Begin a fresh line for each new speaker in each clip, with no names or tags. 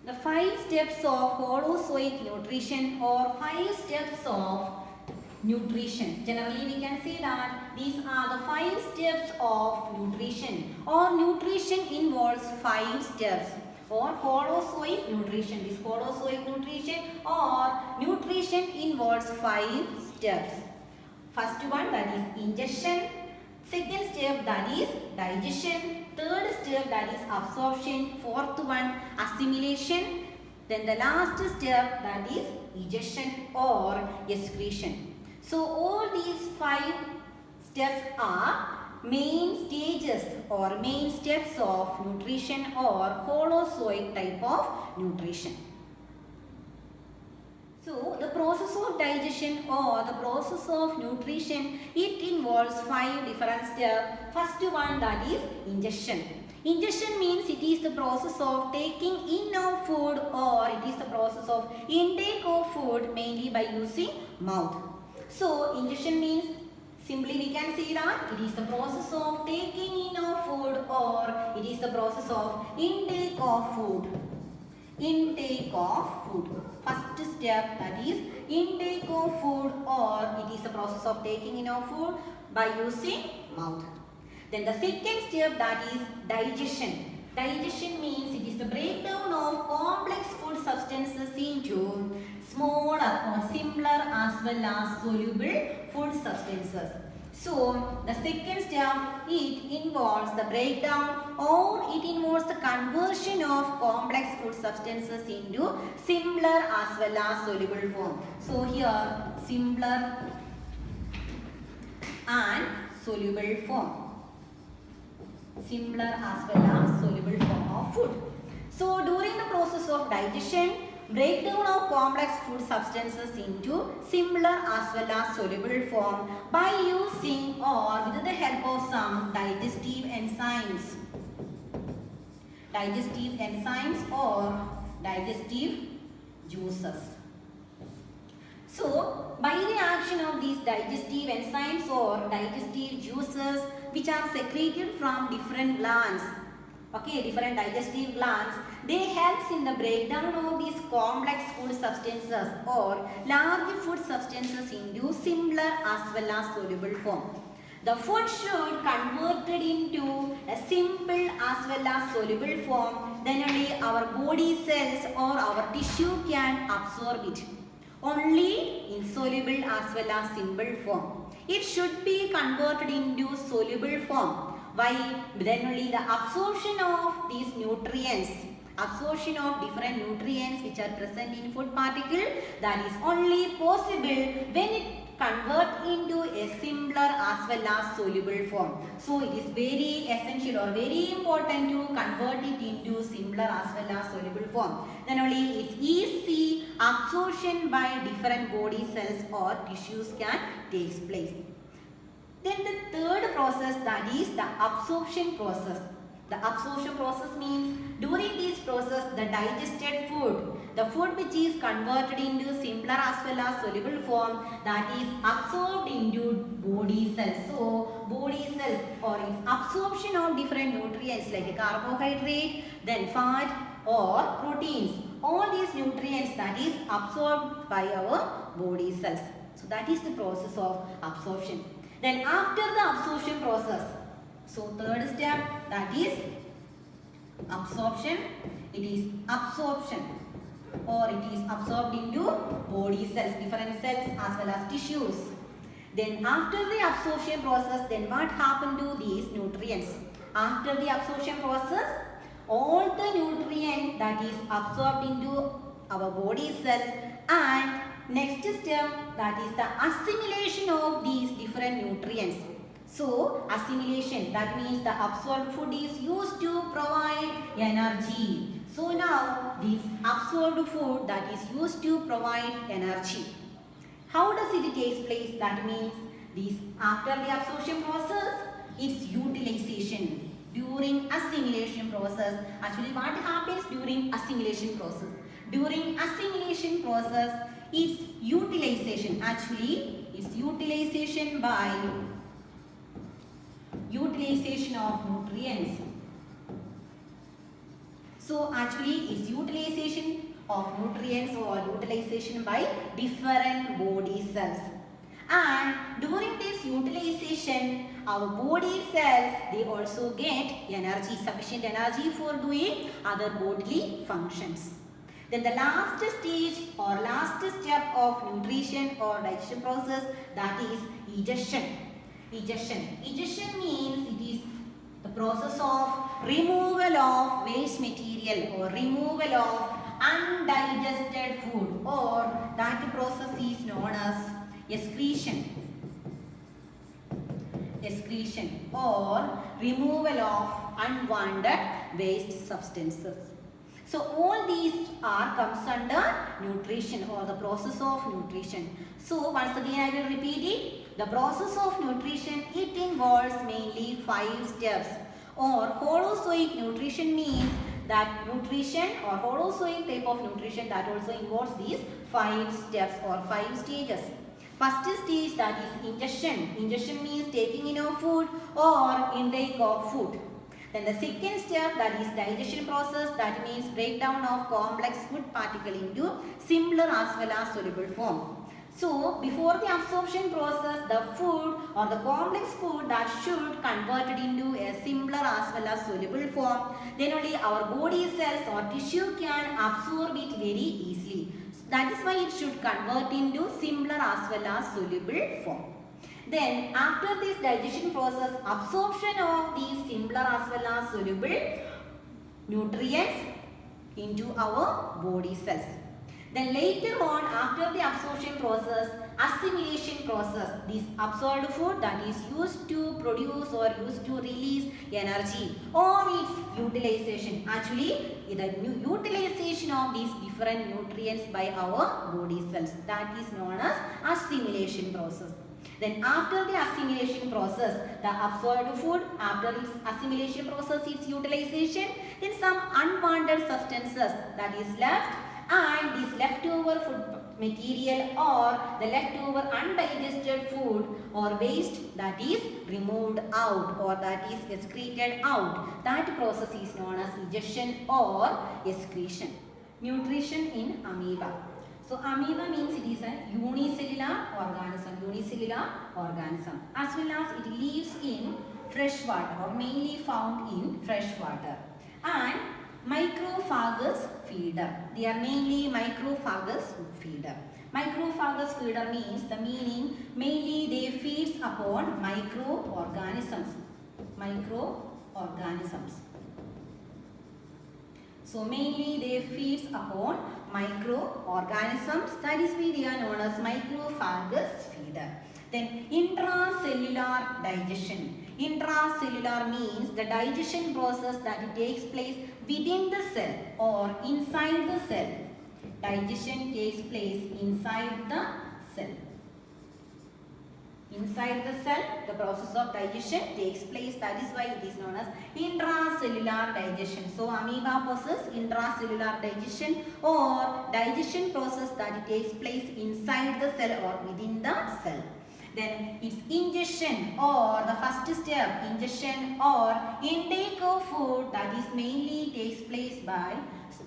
The 5 steps of holozoic nutrition or 5 steps of nutrition. Generally we can say that these are the 5 steps of nutrition, or nutrition involves 5 steps, or holozoic nutrition. This holozoic nutrition or nutrition involves 5 steps. First one, that is ingestion. Second step, that is digestion. Third step, that is absorption. Fourth one, assimilation. Then the last step, that is egestion or excretion. So all these 5 steps are main stages or main steps of nutrition or holozoic type of nutrition. So the process of digestion or the process of nutrition, it involves 5 different steps. First one, that is ingestion. Ingestion means it is the process of taking in of food, or it is the process of intake of food mainly by using mouth. So ingestion means, simply we can say that it is the process of taking in of food, or it is the process of intake of food. Intake of food. First step, that is intake of food, or it is the process of taking in of food by using mouth. Then the second step, that is digestion. Digestion means it is the breakdown of complex food substances into smaller or simpler as well as soluble food substances. So the second step, it involves the breakdown or it involves the conversion of complex food substances into simpler as well as soluble form. So here simpler and soluble form. Simpler as well as soluble form of food. So during the process of digestion, breakdown of complex food substances into simpler as well as soluble form by using or with the help of some digestive enzymes. Digestive enzymes or digestive juices. So by the action of these digestive enzymes or digestive juices which are secreted from different glands, different digestive glands, they helps in the breakdown of these complex food substances or large food substances into simpler as well as soluble form. The food should converted into a simple as well as soluble form, then only our body cells or our tissue can absorb it. Only insoluble as well as simple form. It should be converted into soluble form. Why? Then only the absorption of these nutrients, absorption of different nutrients which are present in food particle, that is only possible when it convert into a simpler as well as soluble form. So it is very essential or very important to convert it into simpler as well as soluble form. Then only its easy absorption by different body cells or tissues can take place. Then the third process, that is the absorption process. The absorption process means during this process the digested food, the food which is converted into simpler as well as soluble form, that is absorbed into body cells. So body cells or its absorption of different nutrients like carbohydrate, then fat or proteins. All these nutrients that is absorbed by our body cells. So that is the process of absorption. Then after the absorption process, so third step, that is absorption. It is absorption or it is absorbed into body cells, different cells as well as tissues. Then after the absorption process, then what happened to these nutrients? After the absorption process, all the nutrient that is absorbed into our body cells, and next step, that is the assimilation of these different nutrients. So assimilation, that means the absorbed food is used to provide energy. So now this absorbed food that is used to provide energy. How does it take place? That means this after the absorption process, its utilization. During assimilation process, actually what happens during assimilation process? During assimilation process, its utilization, actually its utilization by utilization of nutrients. So actually it's utilization of nutrients or utilization by different body cells. And during this utilization, our body cells, they also get energy, sufficient energy for doing other bodily functions. Then the last stage or last step of nutrition or digestion process, that is egestion. Egestion means it is the process of removal of waste material or removal of undigested food, or that process is known as excretion or removal of unwanted waste substances. So all these comes under nutrition or the process of nutrition. So once again I will repeat it. The process of nutrition, it involves mainly 5 steps. Or holozoic nutrition means that nutrition or holozoic type of nutrition that also involves these 5 steps or 5 stages. First stage, that is ingestion. Ingestion means taking in of food or intake of food. Then the second step, that is digestion process, that means breakdown of complex food particle into simpler as well as soluble form. So before the absorption process, the food or the complex food that should convert it into a simpler as well as soluble form, then only our body cells or tissue can absorb it very easily. That is why it should convert into simpler as well as soluble form. Then after this digestion process, absorption of these simpler as well as soluble nutrients into our body cells. Then later on, after the absorption process, assimilation process, this absorbed food that is used to produce or used to release energy, or its utilization. Actually, the utilization of these different nutrients by our body cells, that is known as assimilation process. Then after the assimilation process, the absorbed food, after its assimilation process, its utilization, then some unwanted substances that is left, and this leftover food material or the leftover undigested food or waste that is removed out or that is excreted out. That process is known as egestion or excretion. Nutrition in amoeba. So amoeba means it is a unicellular organism as well as it lives in fresh water or mainly found in fresh water. And microphagous feeder. They are mainly microphagous feeder. Microphagous feeder means the meaning mainly they feeds upon microorganisms. So mainly they feeds upon microorganisms. That is why they are known as microphagous feeder. Then intracellular digestion. Intracellular means the digestion process that takes place within the cell or inside the cell. Digestion takes place inside the cell. Inside the cell, the process of digestion takes place. That is why it is known as intracellular digestion. So amoeba possess intracellular digestion or digestion process that takes place inside the cell or within the cell. Then it's ingestion or the first step, ingestion or intake of food that is mainly takes place by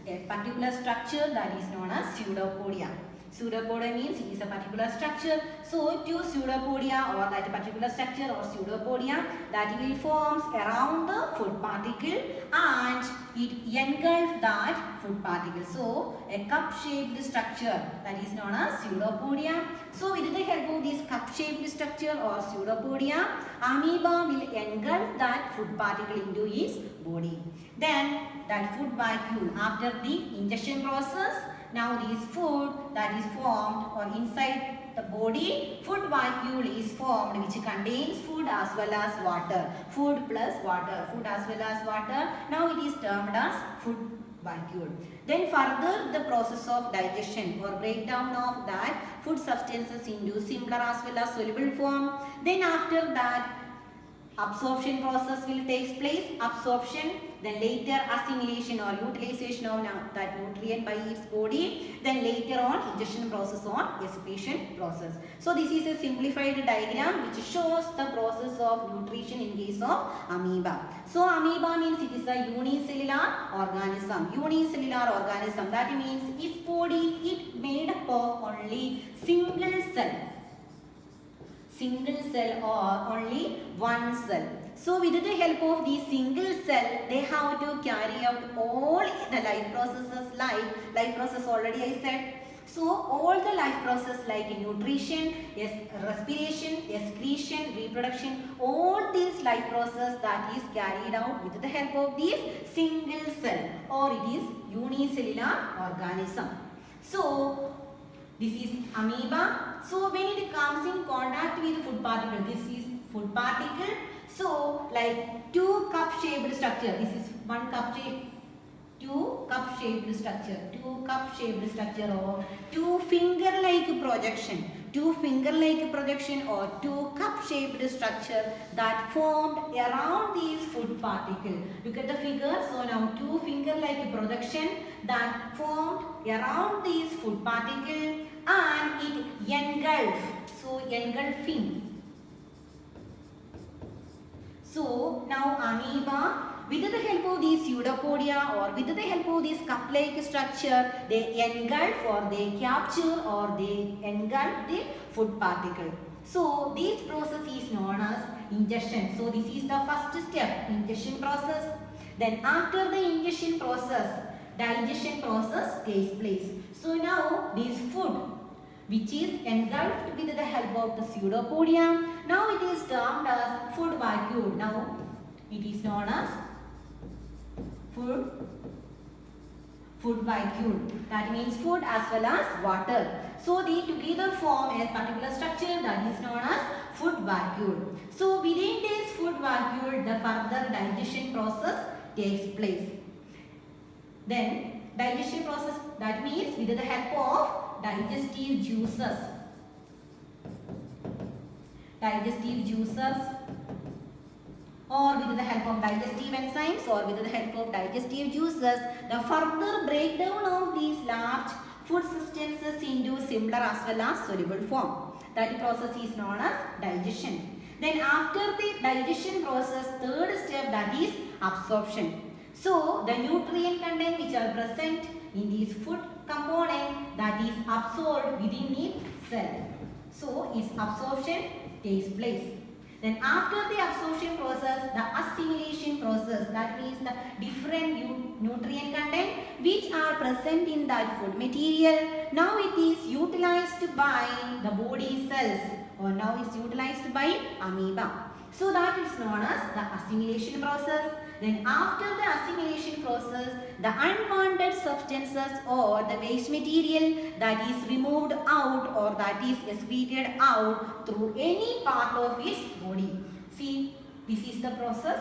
a particular structure that is known as pseudopodia. Pseudopodia means it is a particular structure. So to pseudopodia or that particular structure or pseudopodia that will forms around the food particle and it engulfs that food particle. So a cup-shaped structure that is known as pseudopodia. So with the help of this cup-shaped structure or pseudopodia, amoeba will engulf that food particle into its body. Then that food vacuole after the ingestion process. Now this food that is formed or inside the body, food vacuole is formed which contains food as well as water. Food plus water, food as well as water. Now it is termed as food vacuole. Then further the process of digestion or breakdown of that food substances into simpler as well as soluble form. Then after that absorption process will take place, absorption, then later assimilation or utilization of that nutrient by its body, then later on ingestion process or excretion process. So this is a simplified diagram which shows the process of nutrition in case of amoeba. So amoeba means it is a unicellular organism. Unicellular organism, that means its body is made up of only single cell or only one cell. So with the help of the single cell, they have to carry out all the life processes like life process already I said. So all the life process like nutrition, respiration, excretion, reproduction, all these life process that is carried out with the help of this single cell or it is unicellular organism. So this is amoeba. So when it comes in contact with food particle, this is food particle. So like two cup shaped structure, this is one cup shape, two cup shaped structure or two finger like projection or two cup shaped structure that formed around these food particle. Look at the figure. So now two finger like projection that formed around these food particle and it engulf. So engulfing. So now amoeba, with the help of these pseudopodia or with the help of this cup-like structure, they engulf or they capture or they engulf the food particle. So this process is known as ingestion. So this is the first step, ingestion process. Then after the ingestion process, digestion process takes place. So now this food which is engulfed with the help of the pseudopodia, now it is termed as food vacuole. Now it is known as food vacuole. That means food as well as water. So they together form a particular structure that is known as food vacuole. So within this food vacuole, the further digestion process takes place. Then digestion process, that means with the help of digestive juices or with the help of digestive enzymes or with the help of digestive juices, the further breakdown of these large food substances into simpler as well as soluble form. That process is known as digestion. Then after the digestion process, third step, that is absorption. So the nutrient content which are present in this food component that is absorbed within the cell. So its absorption takes place. Then after the absorption process, the assimilation process, that means the different nutrient content which are present in that food material, now it is utilized by the body cells or now it's utilized by amoeba. So that is known as the assimilation process. Then after the assimilation process, the unwanted substances or the waste material that is removed out or that is excreted out through any part of its body. See, this is the process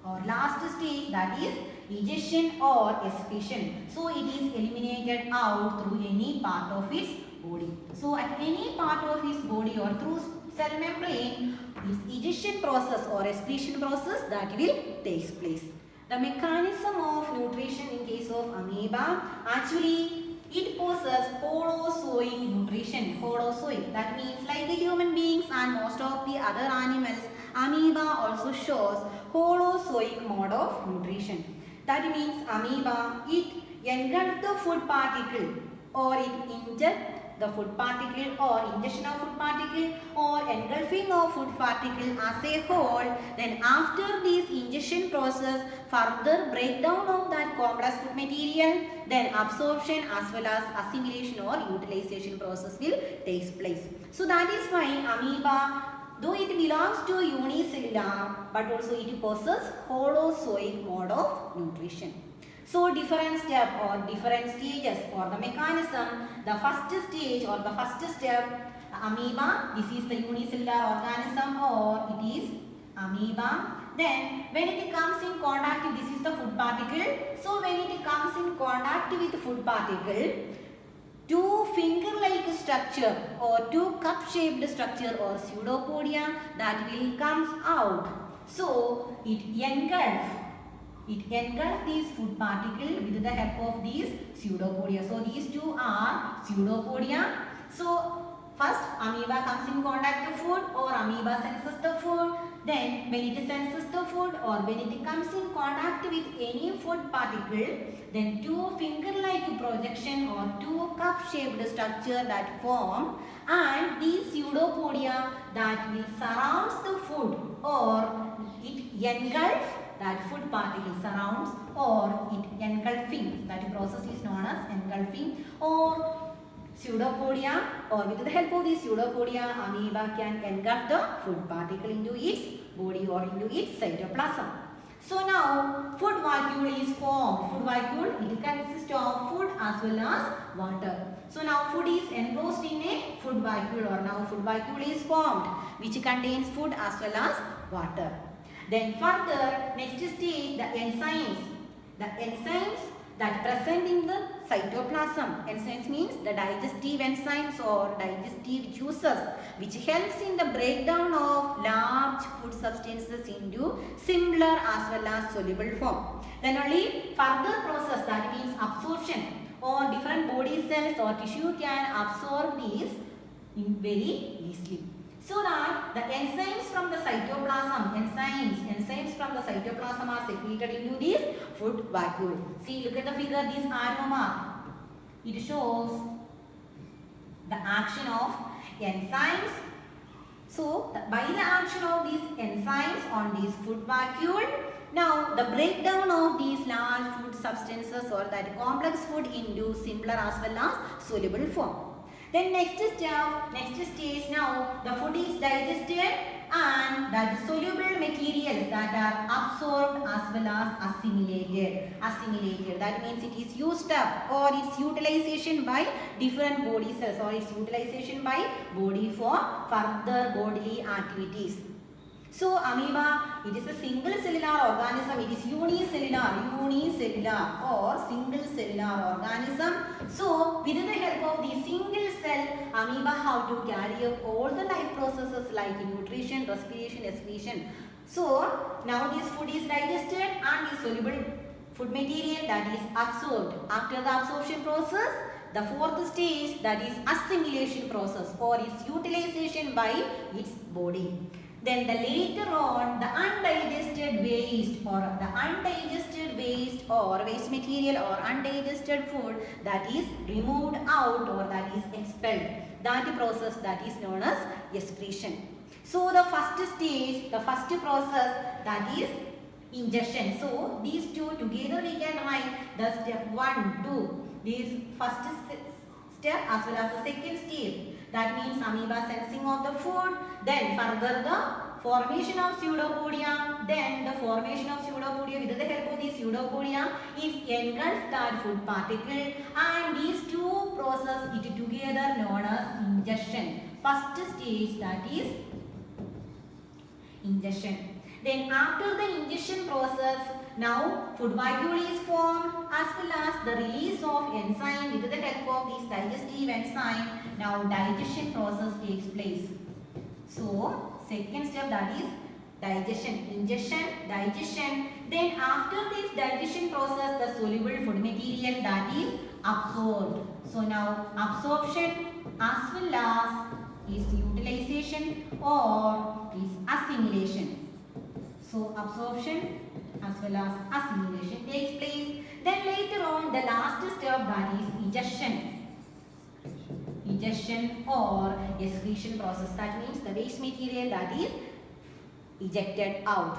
or last stage, that is egestion or excretion. So it is eliminated out through any part of its body. So at any part of its body or through cell membrane, this egestion process or excretion process that will take place. The mechanism of nutrition in case of amoeba, actually it possesses holozoic nutrition. Holozoic, that means like the human beings and most of the other animals, amoeba also shows holozoic mode of nutrition. That means amoeba, it engulfs the food particle or it ingests the food particle or ingestion of food particle or engulfing of food particle as a whole. Then after this ingestion process, further breakdown of that complex food material, then absorption as well as assimilation or utilization process will take place. So that is why amoeba, though it belongs to unicellular, but also it possesses holozoic mode of nutrition. So different step or different stages or the mechanism, the first stage or the first step, amoeba, this is the unicellular organism or it is amoeba. Then when it comes in contact, this is the food particle. So when it comes in contact with food particle, two finger-like structure or two cup-shaped structure or pseudopodia that will comes out. So it engulfs these food particles with the help of these pseudopodia. So these two are pseudopodia. So first amoeba comes in contact to food or amoeba senses the food. Then when it senses the food or when it comes in contact with any food particle, then two finger-like projection or two cup-shaped structure that form, and these pseudopodia that will surrounds the food or it engulfs that food particle surrounds or it engulfing, that process is known as engulfing or pseudopodia, or with the help of this pseudopodia amoeba can engulf the food particle into its body or into its cytoplasm. So now food vacuole is formed. Food vacuole, it consists of food as well as water. So now food is enclosed in a food vacuole, or now food vacuole is formed which contains food as well as water. Then further, next stage, the enzymes. The enzymes that present in the cytoplasm. Enzymes means the digestive enzymes or digestive juices which helps in the breakdown of large food substances into simpler as well as soluble form. Then only further process, that means absorption, or different body cells or tissue can absorb these very easily. So that the enzymes from the cytoplasm, enzymes from the cytoplasm are secreted into this food vacuole. See, look at the figure, this arrow mark. It shows the action of enzymes. So, by the action of these enzymes on this food vacuole, now the breakdown of these large food substances or that complex food into simpler as well as soluble form. Then next stage, now the food is digested and that soluble materials that are absorbed as well as assimilated. That means it is used up or its utilization by different body cells or its utilization by body for further bodily activities. So amoeba, it is a single cellular organism. It is unicellular or single cellular organism. So with the help of the single cell, amoeba have to carry out all the life processes like nutrition, respiration, excretion. So now this food is digested and the soluble food material that is absorbed. After the absorption process, the fourth stage, that is assimilation process or its utilization by its body. Then the later on, the undigested waste or waste material or undigested food that is removed out or that is expelled. That process that is known as excretion. So the first stage, the first process, that is ingestion. So these two together we can write the step 1, 2. This first step as well as the second step. That means amoeba sensing of the food, then further the formation of pseudopodia, then the formation of pseudopodia with the help of the pseudopodia is engulfs that food particle, and these two process it together known as ingestion. First stage, that is ingestion. Then after the ingestion process, now food vacuole is formed as well as the release of enzyme with the help of this digestive enzyme. Now digestion process takes place. So second step, that is digestion, ingestion, digestion. Then after this digestion process, the soluble food material that is absorbed. So now absorption as well as is utilization or is assimilation. So absorption as well as assimilation takes place. Then later on, the last step, that is egestion or excretion process. That means the waste material that is ejected out.